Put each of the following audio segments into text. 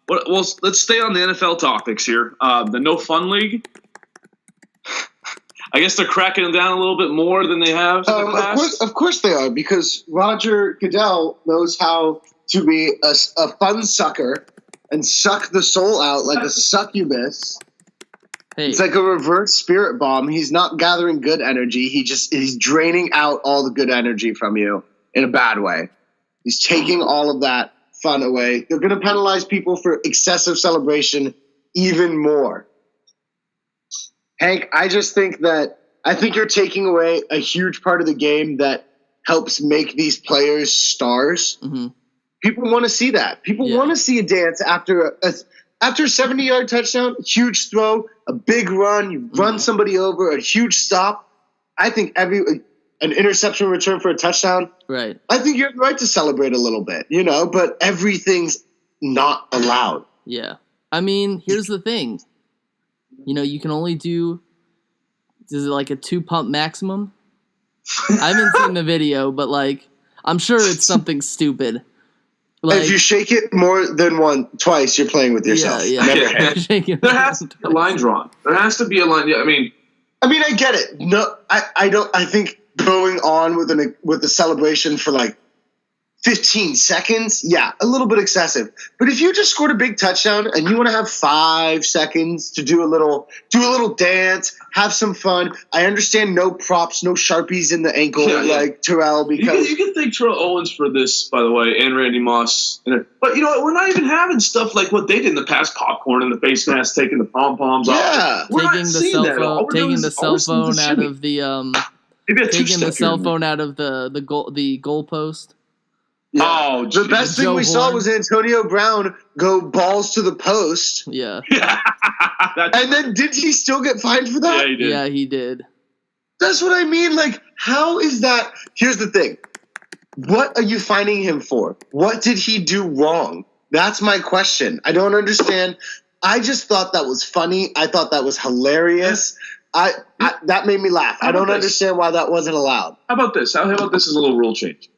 Well, let's stay on the NFL topics here. The No Fun League. I guess they're cracking them down a little bit more than they have in the past. Of course they are, because Roger Goodell knows how to be a fun sucker and suck the soul out like a succubus. Hey. It's like a reverse spirit bomb. He's not gathering good energy. He's draining out all the good energy from you in a bad way. He's taking all of that fun away. They're going to penalize people for excessive celebration even more. Hank, I think you're taking away a huge part of the game that helps make these players stars. Mm-hmm. People want to see that. People want to see a dance after a 70-yard touchdown, huge throw, a big run, you run somebody over, a huge stop. I think an interception return for a touchdown. Right. I think you're right to celebrate a little bit, but everything's not allowed. Yeah. I mean, here's the thing. You can only do, is it like a 2-pump maximum? I haven't seen the video, but I'm sure it's something stupid. If you shake it more than twice, you're playing with yourself. Yeah. There has to be a line drawn. There has to be a line. Yeah, I mean, I get it. No, I don't. I think going on with a celebration for 15 seconds, a little bit excessive. But if you just scored a big touchdown and you want to have 5 seconds to do a little dance, have some fun. I understand no props, no Sharpies in the ankle like Terrell, because you can thank Terrell Owens for this, by the way, and Randy Moss. But you know what? We're not even having stuff like what they did in the past: popcorn in the face mask, taking the pom poms off. We're taking the cell phone out of the taking the cell phone out of the goalpost. Yeah. Oh, the best thing we saw was Antonio Brown go balls to the post. Yeah. And then did he still get fined for that? Yeah, he did. Yeah, he did. That's what I mean. How is that? Here's the thing. What are you fining him for? What did he do wrong? That's my question. I don't understand. I just thought that was funny. I thought that was hilarious. That made me laugh. I don't understand why that wasn't allowed. How about this? How about this as a little rule change?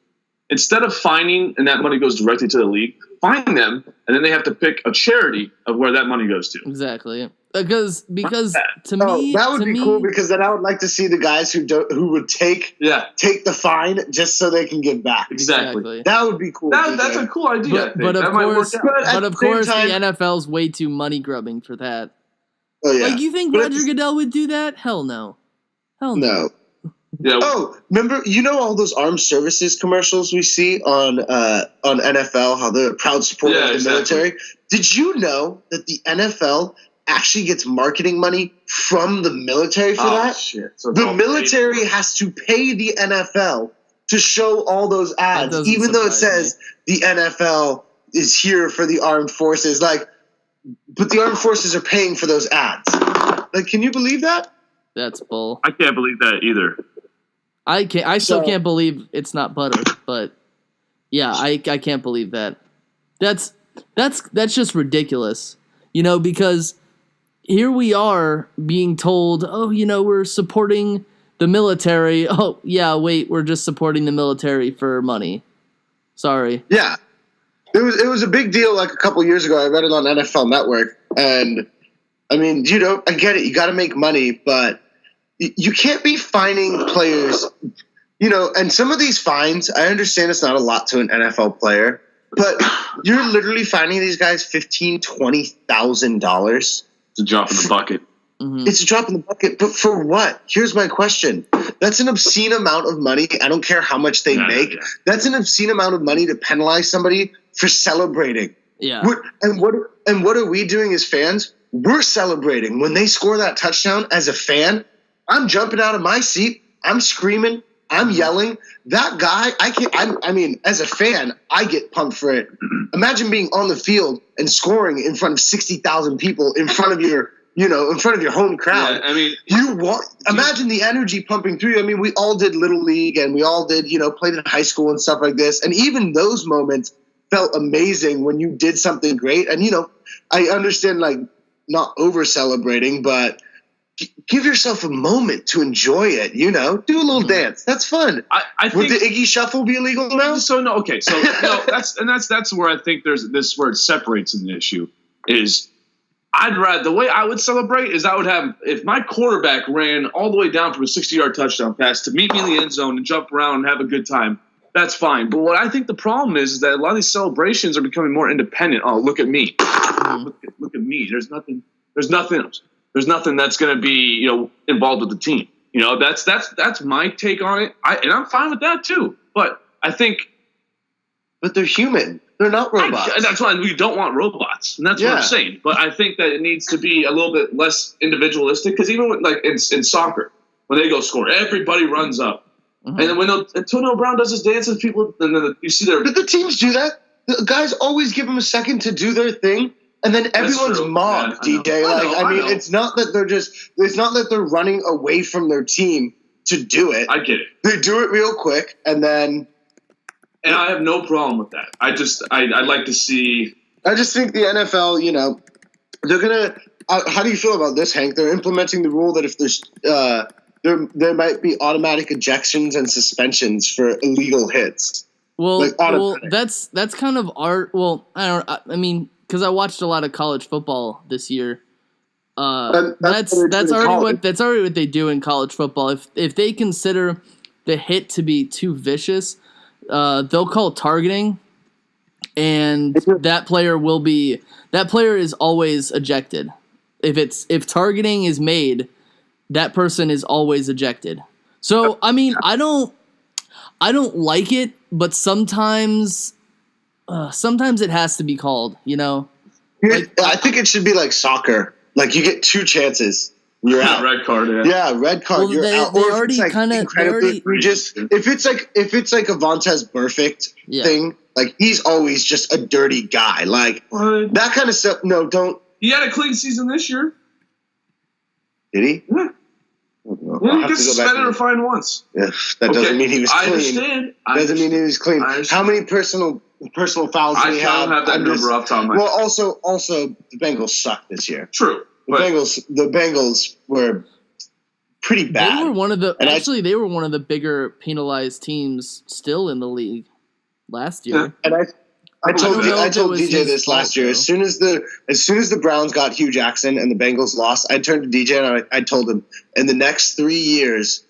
Instead of fining and that money goes directly to the league, fine them, and then they have to pick a charity of where that money goes to. Exactly. Because to me, that would be cool, because then I would like to see the guys who would take the fine just so they can give back. Exactly. That would be cool. That's a cool idea. But of course, the NFL's way too money grubbing for that. Oh yeah. You think Roger Goodell would do that? Hell no. No. Yeah. Oh, remember, all those armed services commercials we see on NFL, how they're a proud supporter of the military? Did you know that the NFL actually gets marketing money from the military for that? Shit. So the military has to pay the NFL to show all those ads, even though it says the NFL is here for the armed forces. But the armed forces are paying for those ads. Can you believe that? That's bull. I can't believe that either. I still can't believe it's not butter, but yeah, I can't believe that. That's just ridiculous. Because here we are being told, we're supporting the military. Oh, yeah, wait, we're just supporting the military for money. Sorry. Yeah. It was a big deal a couple years ago. I read it on NFL Network, and I get it. You got to make money, but you can't be fining players, and some of these fines, I understand it's not a lot to an NFL player, but you're literally fining these guys $15,000, $20,000. It's a drop in the bucket. Mm-hmm. It's a drop in the bucket, but for what? Here's my question. That's an obscene amount of money. I don't care how much they make. Yeah. That's an obscene amount of money to penalize somebody for celebrating. Yeah. What are we doing as fans? We're celebrating. When they score that touchdown as a fan, I'm jumping out of my seat. I'm screaming. I'm yelling. That guy, as a fan, I get pumped for it. Imagine being on the field and scoring in front of 60,000 people in front of your home crowd. Yeah, imagine the energy pumping through you. We all did Little League, and we all did, played in high school and stuff like this. And even those moments felt amazing when you did something great. And, I understand, not over celebrating, but give yourself a moment to enjoy it. Do a little dance. That's fun. I think, would the Iggy Shuffle be illegal now? So no, okay. So that's where I think there's this where it separates in the issue is. I'd rather the way I would celebrate is I would have if my quarterback ran all the way down from a 60-yard touchdown pass to meet me in the end zone and jump around and have a good time. That's fine. But what I think the problem is that a lot of these celebrations are becoming more independent. Oh, look at me! Look at me! There's nothing that's going to be involved with the team. That's my take on it. And I'm fine with that too. But I think, but they're human. They're not robots. That's why we don't want robots, and that's what I'm saying. But I think that it needs to be a little bit less individualistic because even with, like in soccer, when they go score, everybody runs up, and then when Antonio Brown does his dances, people and then you see their. But the teams do that. The guys always give them a second to do their thing, and then everyone's mobbed. Yeah, DJ, I mean, it's not that they're running away from their team to do it. I get it. They do it real quick, and then. And I have no problem with that. I'd like to see. I just think the NFL, they're gonna. How do you feel about this, Hank? They're implementing the rule that if there's there might be automatic ejections and suspensions for illegal hits. Well, that's kind of art. Well, I mean, because I watched a lot of college football this year. That's already what they do in college football. If they consider the hit to be too vicious. They'll call targeting, and that player is always ejected. If targeting is made, that person is always ejected. So I mean, I don't like it, but sometimes it has to be called. I think it should be like soccer. Like you get two chances. You're out. Red card. Yeah, red card. Well, you're out. They already incredibly egregious. If it's like a Vontaze Burfict thing, like he's always just a dirty guy. Like that kind of stuff. No, don't. He had a clean season this year. Did he? Yeah. He gets suspended or fined once. Yeah, that doesn't mean he was clean. I understand. Doesn't mean he was clean. How many personal fouls did he have? I don't have that number off the top of my head. Well, also the Bengals sucked this year. True. The Bengals were pretty bad. They were one of the bigger penalized teams still in the league last year. Yeah. And I told DJ this last year. As soon as the Browns got Hugh Jackson and the Bengals lost, I turned to DJ and I told him, in the next 3 years,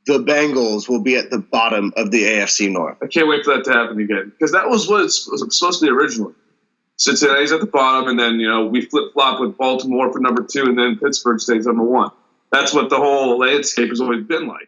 the Bengals will be at the bottom of the AFC North. I can't wait for that to happen again because that was what it was supposed to be originally. Cincinnati's at the bottom, and then we flip-flop with Baltimore for number 2, and then Pittsburgh stays number 1. That's what the whole landscape has always been like.